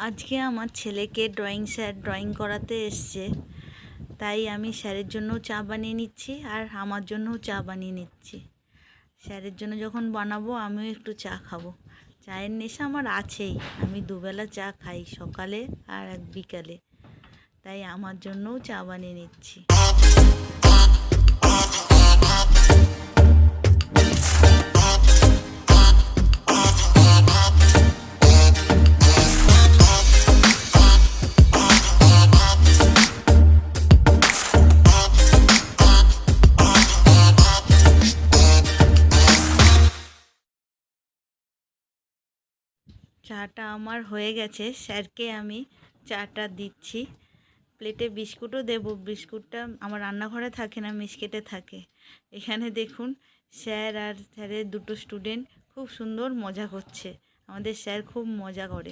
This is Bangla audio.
আজকে আমার ছেলেকে ড্রয়িং স্যার ড্রয়িং করাতে এসছে, তাই আমি স্যারের জন্যও চা বানিয়ে নিচ্ছি আর আমার জন্যও চা বানিয়ে নিচ্ছি। স্যারের জন্য যখন বানাবো আমিও একটু চা খাবো। চায়ের নেশা আমার আছেই, আমি দুবেলা চা খাই, সকালে আর এক বিকালে, তাই আমার জন্যও চা বানিয়ে নিচ্ছি। চাটা আমার হয়ে গেছে, স্যারকে আমি চাটা দিচ্ছি। প্লেটে বিস্কুটও দেবো, বিস্কুটটা আমার রান্নাঘরে থাকে না, মিসকেটে থাকে। এখানে দেখুন স্যার আর স্যারের দুটো স্টুডেন্ট খুব সুন্দর মজা করছে। আমাদের স্যার খুব মজা করে।